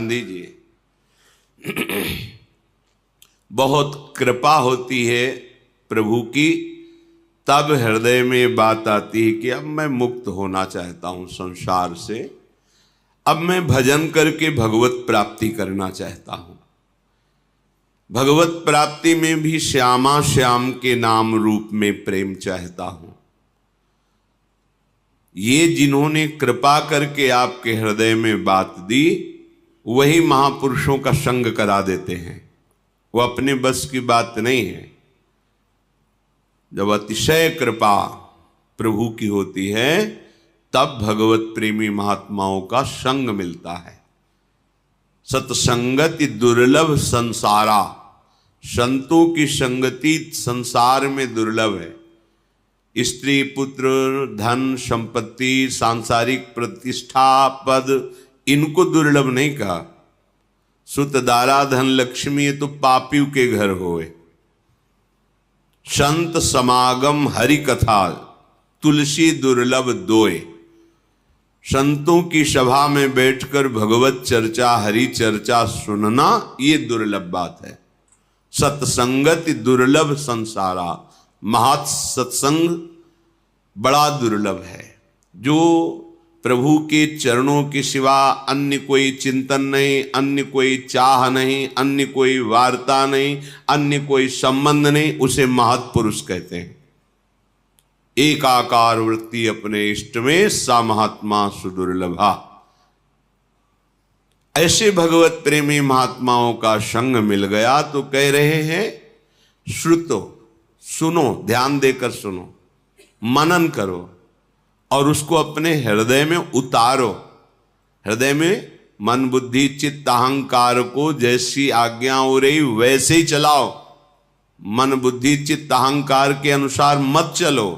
ध्यान दीजिए। बहुत कृपा होती है प्रभु की, तब हृदय में बात आती है कि अब मैं मुक्त होना चाहता हूं संसार से, अब मैं भजन करके भगवत प्राप्ति करना चाहता हूं। भगवत प्राप्ति में भी श्यामा श्याम के नाम रूप में प्रेम चाहता हूं। ये जिन्होंने कृपा करके आपके हृदय में बात दी, वही महापुरुषों का संग करा देते हैं। वो अपने बस की बात नहीं है। जब अतिशय कृपा प्रभु की होती है, तब भगवत प्रेमी महात्माओं का संग मिलता है। सत्संगति दुर्लभ संसारा, संतों की संगति संसार में दुर्लभ है। स्त्री पुत्र धन संपत्ति सांसारिक प्रतिष्ठा पद, इनको दुर्लभ नहीं कहा। सुत दारा धन लक्ष्मी, ये तो पापियों के घर होए। संत समागम हरि कथा, तुलसी दुर्लभ दोए। संतों की सभा में बैठकर भगवत चर्चा हरि चर्चा सुनना, ये दुर्लभ बात है। सत्संगति दुर्लभ संसारा, महत् सत्संग बड़ा दुर्लभ है। जो प्रभु के चरणों के सिवा अन्य कोई चिंतन नहीं, अन्य कोई चाह नहीं, अन्य कोई वार्ता नहीं, अन्य कोई संबंध नहीं, उसे महत्पुरुष कहते हैं। एकाकार वृत्ति अपने इष्ट में, सा महात्मा सुदुर्लभा। ऐसे भगवत प्रेमी महात्माओं का संग मिल गया तो कह रहे हैं श्रुतो, सुनो, ध्यान देकर सुनो, मनन करो और उसको अपने हृदय में उतारो। हृदय में मन बुद्धि चित्त अहंकार को जैसी आज्ञा हो रही वैसे ही चलाओ। मन बुद्धि चित्त अहंकार के अनुसार मत चलो।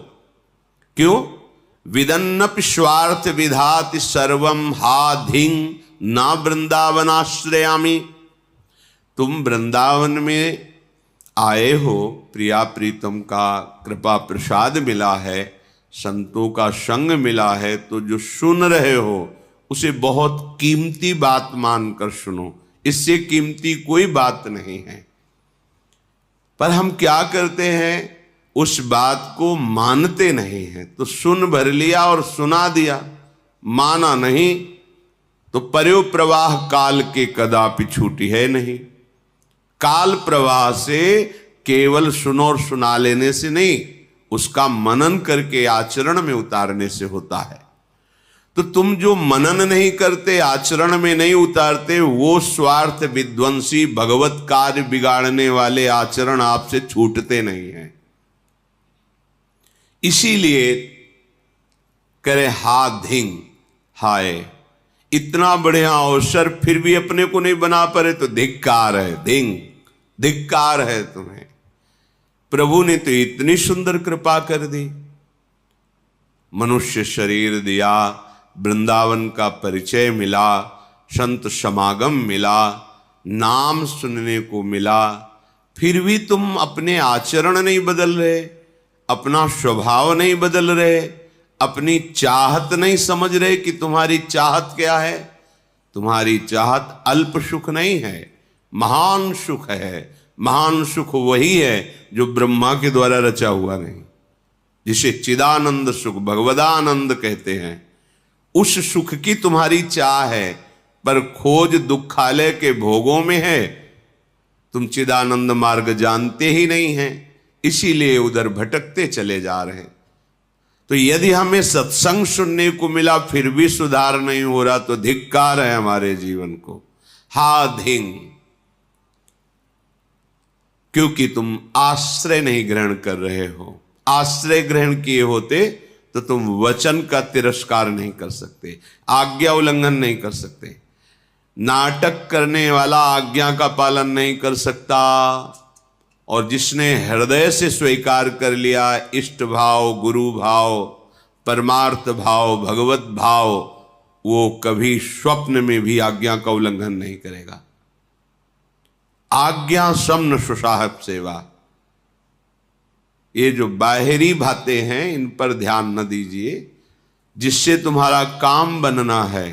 क्यों? विदन्नपि स्वार्थ विधाति सर्वम हा धिंग ना वृंदावनाश्रयामि। तुम वृंदावन में आए हो, प्रिया प्रीतम का कृपा प्रसाद मिला है, संतों का संग मिला है, तो जो सुन रहे हो उसे बहुत कीमती बात मानकर सुनो। इससे कीमती कोई बात नहीं है। पर हम क्या करते हैं, उस बात को मानते नहीं हैं। तो सुन भर लिया और सुना दिया, माना नहीं तो पर्यो प्रवाह काल के कदापि छूटी है नहीं। काल प्रवाह से केवल सुनो और सुना लेने से नहीं, उसका मनन करके आचरण में उतारने से होता है। तो तुम जो मनन नहीं करते, आचरण में नहीं उतारते, वो स्वार्थ विध्वंसी भगवत कार्य बिगाड़ने वाले आचरण आपसे छूटते नहीं हैं। इसीलिए करे हा धिंग, हाय इतना बढ़िया अवसर फिर भी अपने को नहीं बना पाए तो धिक्कार है। धिंग, धिक्कार है तुम्हें। प्रभु ने तो इतनी सुंदर कृपा कर दी, मनुष्य शरीर दिया, वृंदावन का परिचय मिला, संत समागम मिला, नाम सुनने को मिला, फिर भी तुम अपने आचरण नहीं बदल रहे, अपना स्वभाव नहीं बदल रहे, अपनी चाहत नहीं समझ रहे कि तुम्हारी चाहत क्या है। तुम्हारी चाहत अल्प सुख नहीं है, महान सुख है। महान सुख वही है जो ब्रह्मा के द्वारा रचा हुआ नहीं, जिसे चिदानंद सुख भगवदानंद कहते हैं। उस सुख की तुम्हारी चाह है, पर खोज दुखालय के भोगों में है। तुम चिदानंद मार्ग जानते ही नहीं हैं, इसीलिए उधर भटकते चले जा रहे हैं। तो यदि हमें सत्संग सुनने को मिला फिर भी सुधार नहीं हो रहा, तो धिक्कार है हमारे जीवन को। हा धिंग, क्योंकि तुम आश्रय नहीं ग्रहण कर रहे हो। आश्रय ग्रहण किए होते तो तुम वचन का तिरस्कार नहीं कर सकते, आज्ञा उल्लंघन नहीं कर सकते। नाटक करने वाला आज्ञा का पालन नहीं कर सकता, और जिसने हृदय से स्वीकार कर लिया इष्ट भाव, गुरु भाव, परमार्थ भाव, भगवत भाव, वो कभी स्वप्न में भी आज्ञा का उल्लंघन नहीं करेगा। आज्ञा समन सुसाहब सेवा, ये जो बाहरी बातें हैं इन पर ध्यान न दीजिए। जिससे तुम्हारा काम बनना है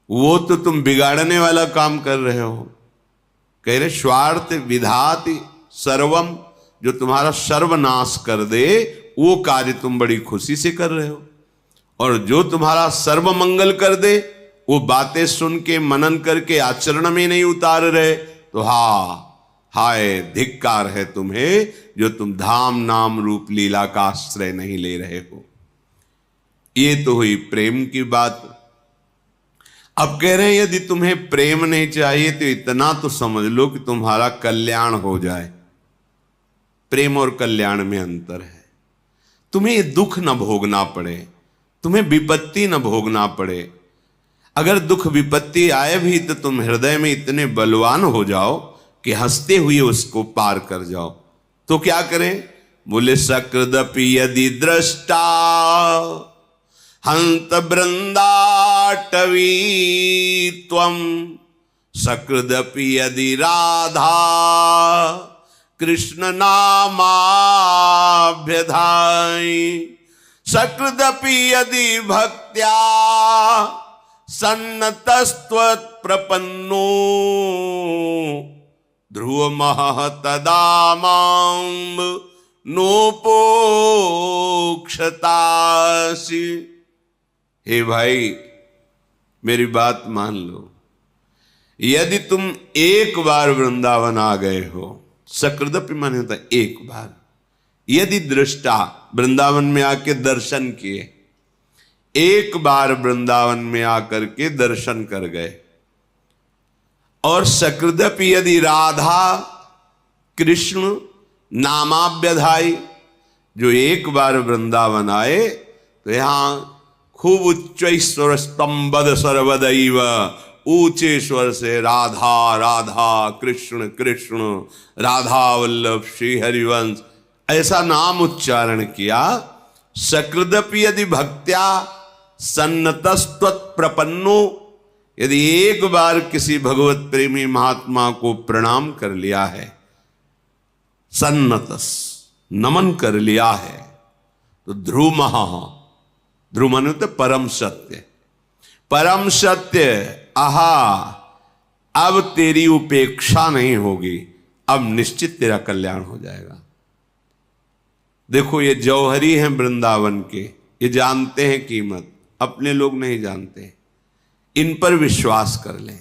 वो तो तुम बिगाड़ने वाला काम कर रहे हो। कह रहे स्वार्थ विधाति सर्वम, जो तुम्हारा सर्वनाश कर दे वो कार्य तुम बड़ी खुशी से कर रहे हो, और जो तुम्हारा सर्व मंगल कर दे वो बातें सुन के मनन करके आचरण में नहीं उतार रहे, तो हाय धिक्कार है तुम्हें जो तुम धाम नाम रूप लीला का आश्रय नहीं ले रहे हो। ये तो हुई प्रेम की बात। अब कह रहे हैं यदि तुम्हें प्रेम नहीं चाहिए तो इतना तो समझ लो कि तुम्हारा कल्याण हो जाए। प्रेम और कल्याण में अंतर है। तुम्हें ये दुख न भोगना पड़े, तुम्हें विपत्ति न भोगना पड़े। अगर दुख विपत्ति आए भी तो तुम हृदय में इतने बलवान हो जाओ कि हंसते हुए उसको पार कर जाओ। तो क्या करें? बोले सकृदपि यदि दृष्टा हंत बृंदाटवी त्वं, सकृदपि यदि राधा कृष्ण नामाभ्यधाई, सकृदपि यदि भक्त्या सन्नतस्त्वत्प्रपन्नो, ध्रुवमः तदा मां नोपोक्षतासि। हे भाई मेरी बात मान लो, यदि तुम एक बार वृंदावन आ गए हो, सकृदपि माने होता एक बार, यदि दृष्टा वृंदावन में आके दर्शन किए, एक बार वृंदावन में आकर के दर्शन कर गए, और सकृदपि यदि राधा कृष्ण नामाभ्यधाई, जो एक बार वृंदावन आए तो यहां खूब उच्च स्वर स्तंभद सर्वदैव, ऊंचे स्वर से राधा राधा कृष्ण कृष्ण राधा वल्लभ श्री हरिवंश ऐसा नाम उच्चारण किया। सकृदपि यदि भक्त्या सन्नतस्त्वत्प्रपन्नो, यदि एक बार किसी भगवत प्रेमी महात्मा को प्रणाम कर लिया है, सन्नतस नमन कर लिया है, तो ध्रुवमः, ध्रुव माने तो परम सत्य, परम सत्य, आहा अब तेरी उपेक्षा नहीं होगी, अब निश्चित तेरा कल्याण हो जाएगा। देखो ये जौहरी हैं वृंदावन के, ये जानते हैं कीमत, अपने लोग नहीं जानते, इन पर विश्वास कर लें।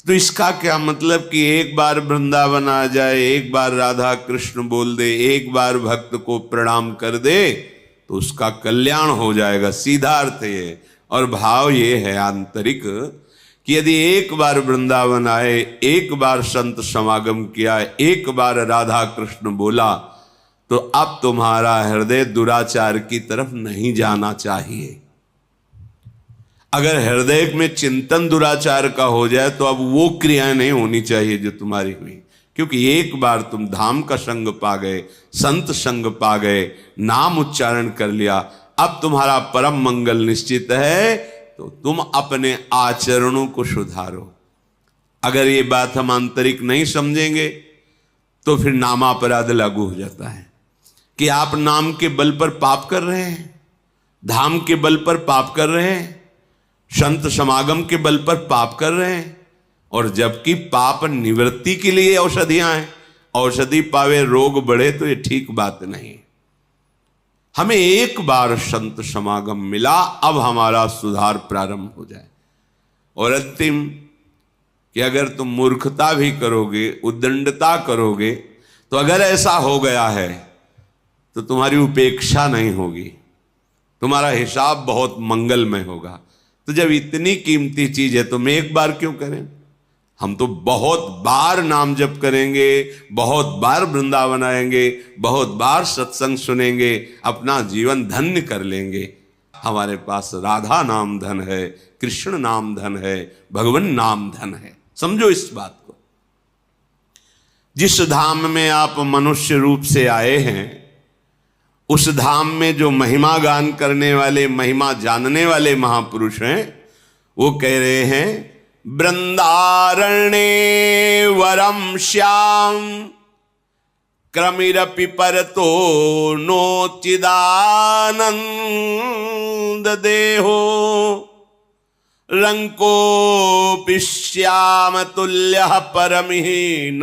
तो इसका क्या मतलब कि एक बार वृंदावन आ जाए, एक बार राधा कृष्ण बोल दे, एक बार भक्त को प्रणाम कर दे तो उसका कल्याण हो जाएगा, सीधा अर्थ ये। और भाव ये है आंतरिक कि यदि एक बार वृंदावन आए, एक बार संत समागम किया, एक बार राधा कृष्ण बोला, तो अब तुम्हारा हृदय दुराचार की तरफ नहीं जाना चाहिए। अगर हृदय में चिंतन दुराचार का हो जाए तो अब वो क्रियाएं नहीं होनी चाहिए जो तुम्हारी हुई, क्योंकि एक बार तुम धाम का संग पा गए, संत संग पा गए, नाम उच्चारण कर लिया, अब तुम्हारा परम मंगल निश्चित है, तो तुम अपने आचरणों को सुधारो। अगर ये बात हम आंतरिक नहीं समझेंगे तो फिर नामापराध लागू हो जाता है कि आप नाम के बल पर पाप कर रहे हैं, धाम के बल पर पाप कर रहे हैं, संत समागम के बल पर पाप कर रहे हैं, और जबकि पाप निवृत्ति के लिए औषधियां हैं, औषधि पावे रोग बढ़े, तो ये ठीक बात नहीं। हमें एक बार संत समागम मिला, अब हमारा सुधार प्रारंभ हो जाए। और अंतिम कि अगर तुम मूर्खता भी करोगे, उद्दंडता करोगे, तो अगर ऐसा हो गया है तो तुम्हारी उपेक्षा नहीं होगी, तुम्हारा हिसाब बहुत मंगलमय होगा। तो जब इतनी कीमती चीज है तो हम एक बार क्यों करें? हम तो बहुत बार नाम जप करेंगे, बहुत बार वृंदावन आएंगे, बहुत बार सत्संग सुनेंगे, अपना जीवन धन्य कर लेंगे। हमारे पास राधा नाम धन है, कृष्ण नाम धन है, भगवान नाम धन है। समझो इस बात को। जिस धाम में आप मनुष्य रूप से आए हैं, उस धाम में जो महिमा गान करने वाले, महिमा जानने वाले महापुरुष हैं, वो कह रहे हैं वृंदारण्ये वरम श्याम क्रमिरपि परतो नोचिदानंद देहो रंकोऽपि श्याम तुल्यः परमहीन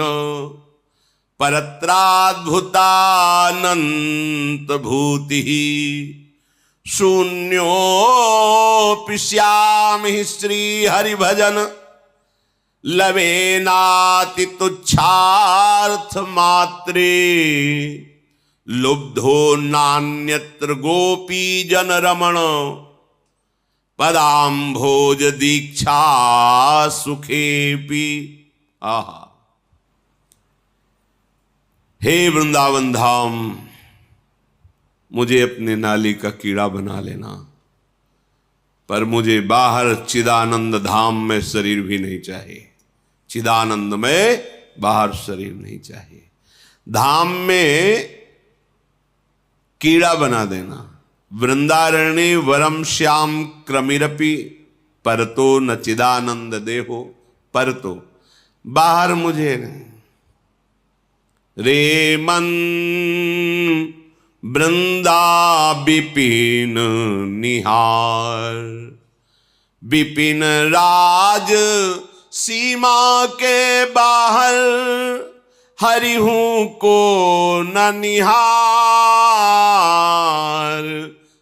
परत्राद्भुतानंत भूतिः शून्योऽपि श्यामि श्री हरिभजन लवेनाति तुच्छार्थ मात्रे लुब्धो नान्यत्र गोपी जन रमण पदाम्भोज दीक्षा सुखेपि। आहा, हे वृंदावन धाम, मुझे अपने नाली का कीड़ा बना लेना, पर मुझे बाहर चिदानंद धाम में शरीर भी नहीं चाहिए। चिदानंद में बाहर शरीर नहीं चाहिए। धाम में कीड़ा बना देना। वृंदारण्य वरम श्याम क्रमिरपि परतो न चिदानंद देहो परतो, बाहर मुझे नहीं। रे मन वृंदा विपिन निहार, विपिन राज सीमा के बाहर हरिहूं को न निहार।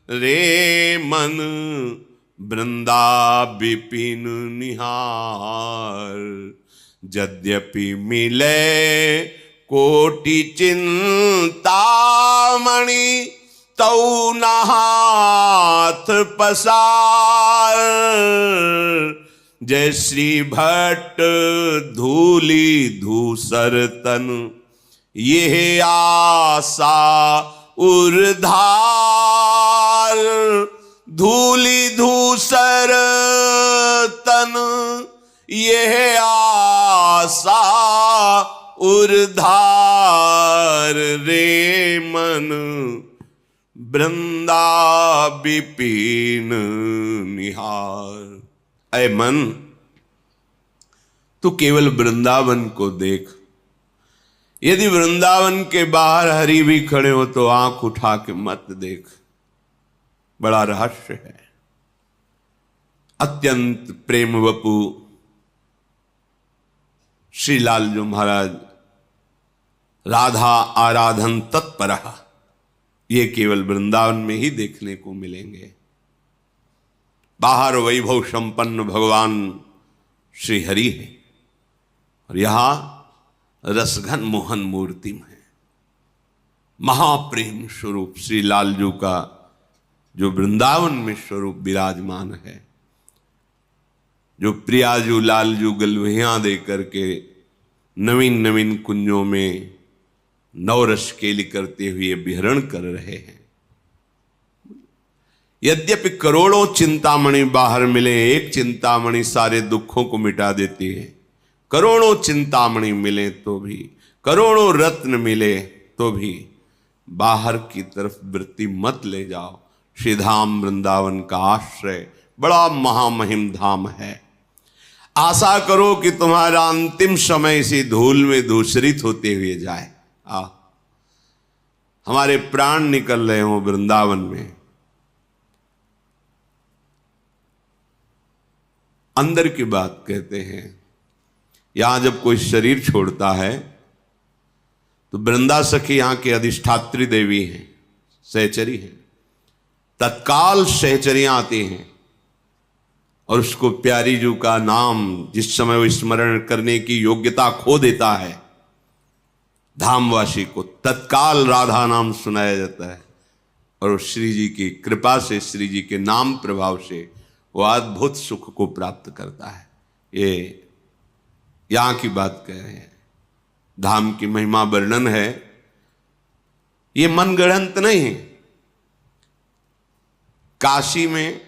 रे मन वृंदा विपिन निहार, यद्यपि मिले कोटि चिंतामणि तौ न हाथ पसार। जय श्री भट्ट धूली धूसर तन ये आशा उर्धार। धूली धूसर तन ये आशा उर्धार। रे मन वृंदा विपिन निहार। ऐ मन, तू केवल वृंदावन को देख। यदि वृंदावन के बाहर हरि भी खड़े हो तो आंख उठा के मत देख। बड़ा रहस्य है। अत्यंत प्रेम वपु श्री लालजू महाराज राधा आराधन तत्पर, ये केवल वृंदावन में ही देखने को मिलेंगे। बाहर वैभव संपन्न भगवान श्री हरि है और यहां रसघन मोहन मूर्ति में महाप्रेम स्वरूप श्री लालजू का जो वृंदावन में स्वरूप विराजमान है, जो प्रियाजू लालजू गलवहियां दे करके नवीन नवीन कुंजों में नवरस केली करते हुए विहरण कर रहे हैं। यद्यपि करोड़ों चिंतामणि बाहर मिले, एक चिंतामणि सारे दुखों को मिटा देती है। करोड़ों चिंतामणि मिले तो भी, करोड़ों रत्न मिले तो भी बाहर की तरफ वृत्ति मत ले जाओ। श्री धाम वृंदावन का आश्रय बड़ा महामहिम धाम है। आशा करो कि तुम्हारा अंतिम समय इसी धूल में धूसरित होते हुए जाए। हमारे प्राण निकल रहे हो वृंदावन में। अंदर की बात कहते हैं, यहां जब कोई शरीर छोड़ता है तो वृंदा सखी यहां की अधिष्ठात्री देवी हैं, सहचरी हैं। तत्काल सहचरियां आती हैं और उसको प्यारी जू का नाम जिस समय वो स्मरण करने की योग्यता खो देता है, धामवासी को तत्काल राधा नाम सुनाया जाता है और श्री जी की कृपा से, श्री जी के नाम प्रभाव से वो अद्भुत सुख को प्राप्त करता है। ये यहां की बात कह रहे हैं। धाम की महिमा वर्णन है, ये मनगढ़ंत नहीं है। काशी में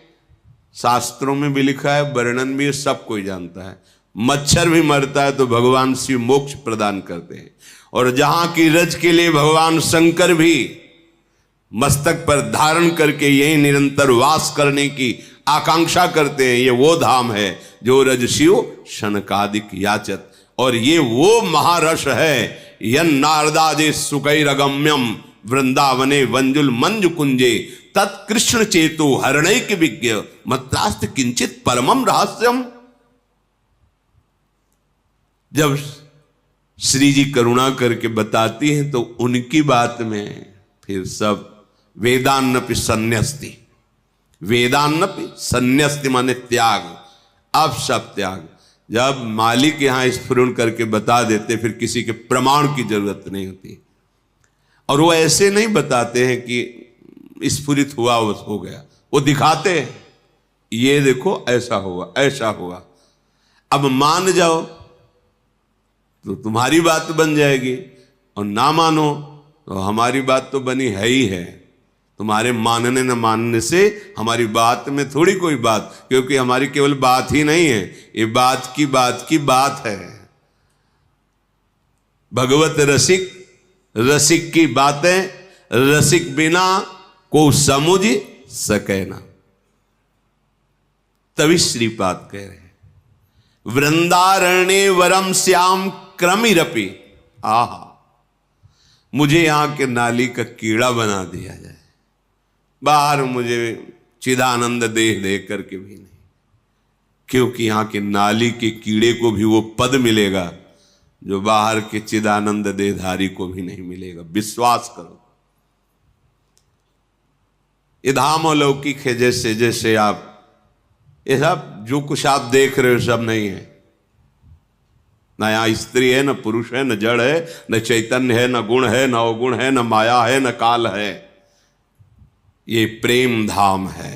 शास्त्रों में भी लिखा है, वर्णन भी सब कोई जानता है। मच्छर भी मरता है तो भगवान शिव मोक्ष प्रदान करते हैं। और जहां की रज के लिए भगवान शंकर भी मस्तक पर धारण करके यही निरंतर वास करने की आकांक्षा करते हैं। ये वो धाम है जो रज शिव शनकादिक याचत, और ये वो महारस है यन नारदाजे सुकैरगम्यम वृंदावने वंजुल मंजु कुंजे तत्कृष्ण चेतो हरणैक विज्ञ मत्रास्त किंचित परमम रहस्यम। जब श्री जी करुणा करके बताती हैं तो उनकी बात में फिर सब वेदान्नपि संन्यस्ति, वेदान्नपि संन्यस्ति माने त्याग, अब सब त्याग। जब मालिक यहां स्फुरण करके बता देते फिर किसी के प्रमाण की जरूरत नहीं होती। और वो ऐसे नहीं बताते हैं कि स्फुरित हुआ बस हो गया, वो दिखाते हैं ये देखो ऐसा हुआ ऐसा हुआ। अब मान जाओ तो तुम्हारी बात बन जाएगी, और ना मानो तो हमारी बात तो बनी है ही है। तुम्हारे मानने न मानने से हमारी बात में थोड़ी कोई बात, क्योंकि हमारी केवल बात ही नहीं है, ये बात की बात है। भगवत रसिक, रसिक की बातें रसिक बिना को समझ सके ना। तभी श्रीपाद कह रहे हैं वृंदारण्य वरम श्याम क्रमिरपि, आहा मुझे यहां के नाली का कीड़ा बना दिया जाए, बाहर मुझे चिदानंद देह दे करके भी नहीं, क्योंकि यहां के नाली के कीड़े को भी वो पद मिलेगा जो बाहर के चिदानंद देहधारी को भी नहीं मिलेगा। विश्वास करो, ये धाम अलौकिक है। जैसे जैसे आप ये सब जो कुछ आप देख रहे हो सब नहीं है, न यहाँ स्त्री है, न पुरुष है, न जड़ है, न चैतन्य है, न गुण है, न अवगुण है, न माया है, न काल है। ये प्रेम धाम है।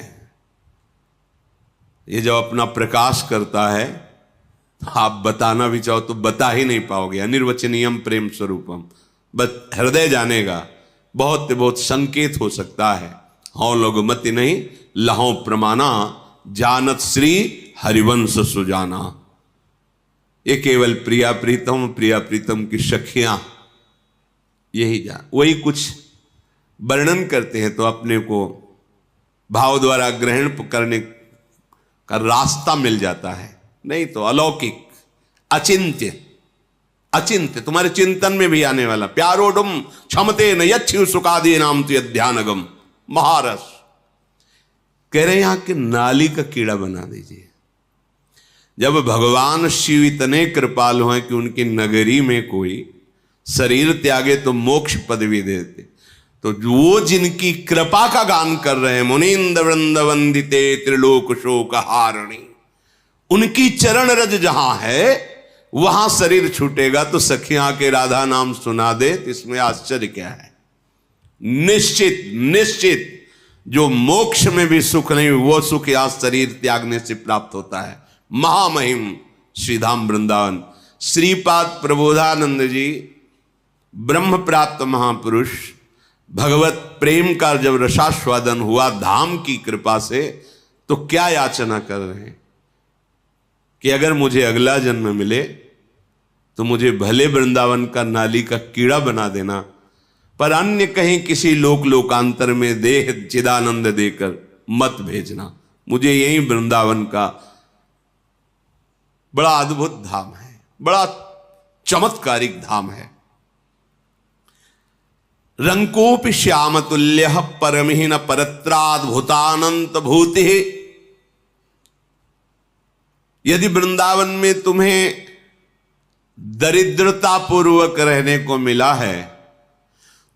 ये जब अपना प्रकाश करता है आप बताना भी चाहो तो बता ही नहीं पाओगे। अनिर्वचनीयम प्रेम स्वरूपम, बस हृदय जानेगा। बहुत बहुत संकेत हो सकता है, हौ लोग मति नहीं लहो प्रमाणा, जानत श्री हरिवंश सुजाना। ये केवल प्रिया प्रीतम की सखियां यही जान, वही कुछ वर्णन करते हैं तो अपने को भाव द्वारा ग्रहण करने का रास्ता मिल जाता है। नहीं तो अलौकिक, अचिंत्य, अचिंत्य तुम्हारे चिंतन में भी आने वाला। प्यारोडुम क्षमते न यच्छु सुखादि नाम तु ध्यानगम, महारस कह रहे यहां के नाली का कीड़ा बना दीजिए। जब भगवान शिव इतने कृपालु हैं कि उनकी नगरी में कोई शरीर त्यागे तो मोक्ष पदवी देते, तो वो जिनकी कृपा का गान कर रहे हैं, मुनीन्द्र वृंद वंदिते त्रिलोक शोक हारणी, उनकी चरण रज जहां है वहां शरीर छूटेगा तो सखियां के राधा नाम सुना दे, इसमें आश्चर्य क्या है। निश्चित निश्चित जो मोक्ष में भी सुख नहीं वो सुख या शरीर त्यागने से प्राप्त होता है। महामहिम श्रीधाम वृंदावन। श्रीपाद प्रबोधानंद जी ब्रह्म प्राप्त महापुरुष, भगवत प्रेम का जब रसास्वादन हुआ धाम की कृपा से, तो क्या याचना कर रहे हैं कि अगर मुझे अगला जन्म मिले तो मुझे भले वृंदावन का नाली का कीड़ा बना देना, पर अन्य कहीं किसी लोकांतर में देह चिदानंद देकर मत भेजना। मुझे यही वृंदावन का बड़ा अद्भुत धाम है, बड़ा चमत्कारिक धाम है। रंकोपि श्याम तुल्य परमहीन परत्राद्भुतानंत भूति। यदि वृंदावन में तुम्हें दरिद्रता पूर्वक रहने को मिला है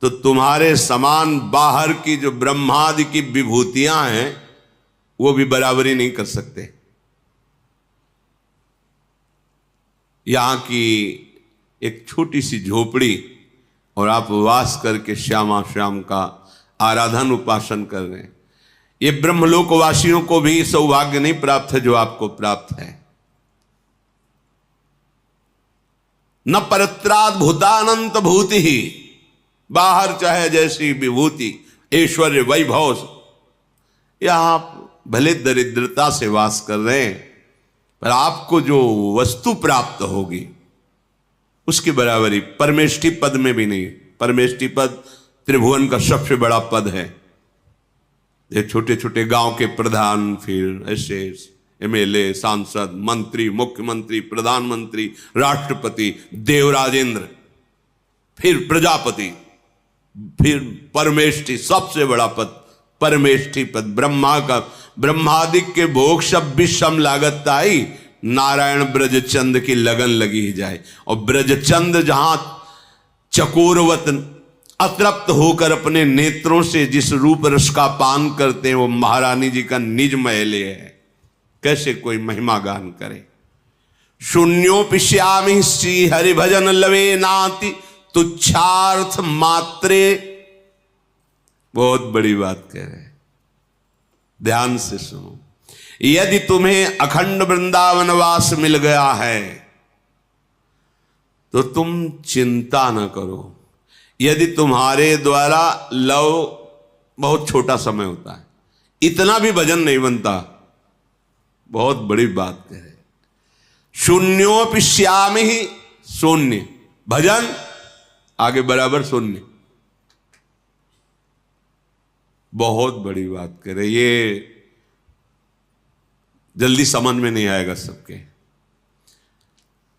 तो तुम्हारे समान बाहर की जो ब्रह्मादि की विभूतियां हैं वो भी बराबरी नहीं कर सकते। यहां की एक छोटी सी झोपड़ी और आप वास करके श्यामा श्याम का आराधन उपासन कर रहे हैं, ये ब्रह्मलोकवासियों को भी सौभाग्य नहीं प्राप्त है जो आपको प्राप्त है। न परत्राद्भुतानंत भूति ही, बाहर चाहे जैसी विभूति ऐश्वर्य वैभव, यहां भले दरिद्रता से वास कर रहे हैं पर आपको जो वस्तु प्राप्त होगी उसकी बराबरी परमेष्टि पद में भी नहीं। परमेष्टि पद त्रिभुवन का सबसे बड़ा पद है। ये छोटे छोटे गांव के प्रधान, फिर ऐसे एमएलए, सांसद, मंत्री, मुख्यमंत्री, प्रधानमंत्री, राष्ट्रपति, देवराजेंद्र, फिर प्रजापति, फिर परमेष्टि, सबसे बड़ा पद परमेष्ठी पद ब्रह्मा का ब्रह्मादिक के भोग सब विषम लागत आई, नारायण ब्रजचंद की लगन लगी ही जाए। और ब्रजचंद जहां चकोरवत अतृप्त होकर अपने नेत्रों से जिस रूप रस का पान करते हैं वो महारानी जी का निज महले है, कैसे कोई महिमा गान करे। शून्योपिश्यामि श्री हरि भजन लवे नाति तुच्छार्थ मात्रे, बहुत बड़ी बात कह रहे हैं, ध्यान से सुनो। यदि तुम्हें अखंड वृंदावन वास मिल गया है तो तुम चिंता न करो। यदि तुम्हारे द्वारा लव बहुत छोटा समय होता है, इतना भी भजन नहीं बनता, बहुत बड़ी बात कह रहे। शून्योपिश्यामि ही शून्य, भजन आगे बराबर शून्य, बहुत बड़ी बात कह रहे। ये जल्दी समझ में नहीं आएगा सबके।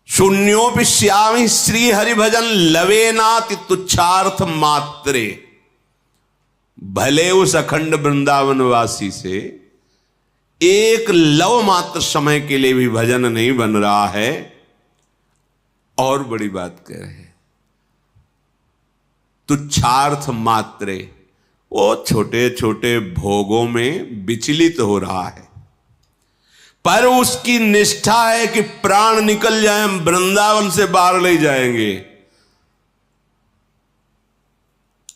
शून्योपिश्यामि श्री हरि भजन लवेनाति तुच्छार्थ मात्रे, भले उस अखंड वृंदावन वासी से एक लव मात्र समय के लिए भी भजन नहीं बन रहा है। और बड़ी बात कह रहे हैं, तुच्छार्थ मात्रे, वो छोटे छोटे भोगों में विचलित हो रहा है, पर उसकी निष्ठा है कि प्राण निकल जाए, वृंदावन से बाहर ले जाएंगे।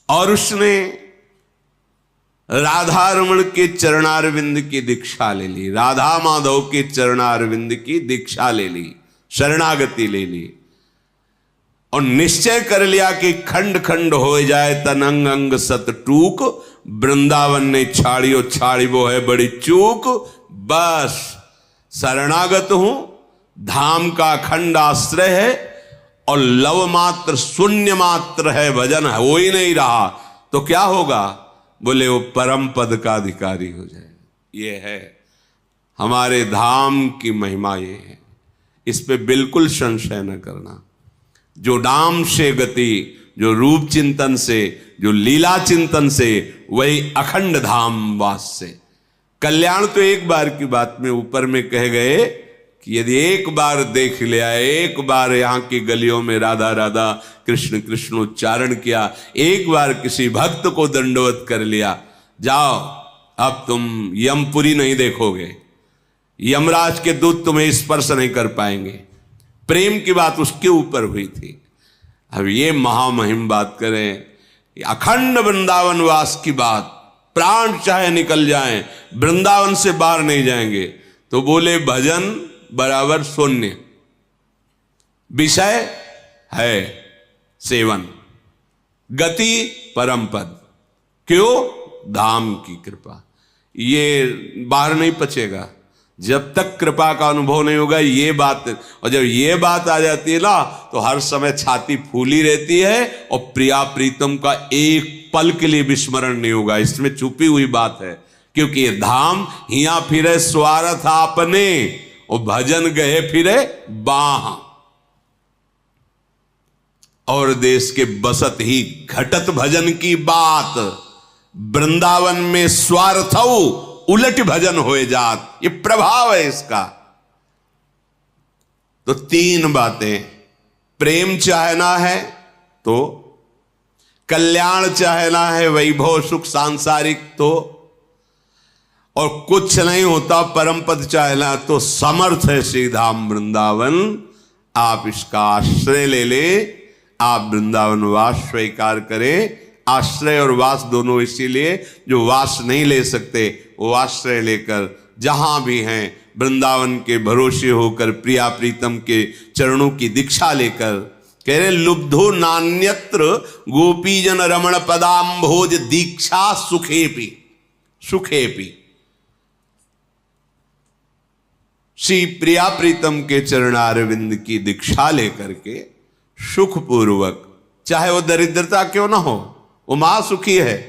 और उसने राधा रमण के चरणारविंद की दीक्षा ले ली, राधा माधव के चरणारविंद की दीक्षा ले ली, शरणागति ले ली, और निश्चय कर लिया कि खंड खंड हो जाए तन अंग अंग सत टूक, वृंदावन ने छाड़ियो छाड़ी वो है बड़ी चूक। बस शरणागत हूं, धाम का खंड आश्रय है, और लव मात्र शून्य मात्र है, भजन हो ही नहीं रहा, तो क्या होगा? बोले वो परम पद का अधिकारी हो जाए। ये है हमारे धाम की महिमा, ये है, इस पे बिल्कुल संशय न करना। जो नाम से गति, जो रूप चिंतन से, जो लीला चिंतन से, वही अखंड धाम वास से। कल्याण तो एक बार की बात में ऊपर में कह गए कि यदि एक बार देख लिया, एक बार यहाँ की गलियों में राधा राधा कृष्ण कृष्ण उच्चारण किया, एक बार किसी भक्त को दंडवत कर लिया, जाओ अब तुम यमपुरी नहीं देखोगे, यमराज के दूत तुम्हें स्पर्श नहीं कर पाएंगे। प्रेम की बात उसके ऊपर हुई थी। अब ये महामहिम बात करें, अखंड वृंदावन वास की बात, प्राण चाहे निकल जाएं, वृंदावन से बाहर नहीं जाएंगे। तो बोले भजन बराबर शून्य, विषय है सेवन, गति परम पद। क्यों? धाम की कृपा। ये बाहर नहीं पचेगा जब तक कृपा का अनुभव नहीं होगा ये बात। और जब ये बात आ जाती है ना, तो हर समय छाती फूली रहती है, और प्रिया प्रीतम का एक पल के लिए विस्मरण नहीं होगा। इसमें छुपी हुई बात है, क्योंकि ये धाम हिया फिरे स्वार्थ आपने, और भजन गए फिरे बाह, और देश के बसत ही घटत भजन की बात। वृंदावन में स्वार्थ उलट भजन होए जात, ये प्रभाव है इसका। तो तीन बातें, प्रेम चाहना है तो, कल्याण चाहना है, वैभव सुख सांसारिक तो, और कुछ नहीं होता परम पद चाहना तो समर्थ है श्री धाम वृंदावन। आप इसका आश्रय ले ले, आप वृंदावन वास स्वीकार करें। आश्रय और वास दोनों इसीलिए, जो वास नहीं ले सकते वो आश्रय लेकर जहां भी हैं वृंदावन के भरोसे होकर, प्रिया प्रीतम के चरणों की दीक्षा लेकर, कह रहे लुब्धो नान्यत्र गोपीजन रमण पदाम्भोज दीक्षा सुखेपी, सुखेपी। श्री प्रिया प्रीतम के चरणारविंद की दीक्षा लेकर के सुखपूर्वक, चाहे वो दरिद्रता क्यों ना हो, वो महासुखी है,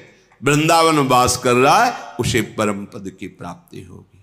वृंदावन वास कर रहा है, उसे परम पद की प्राप्ति होगी।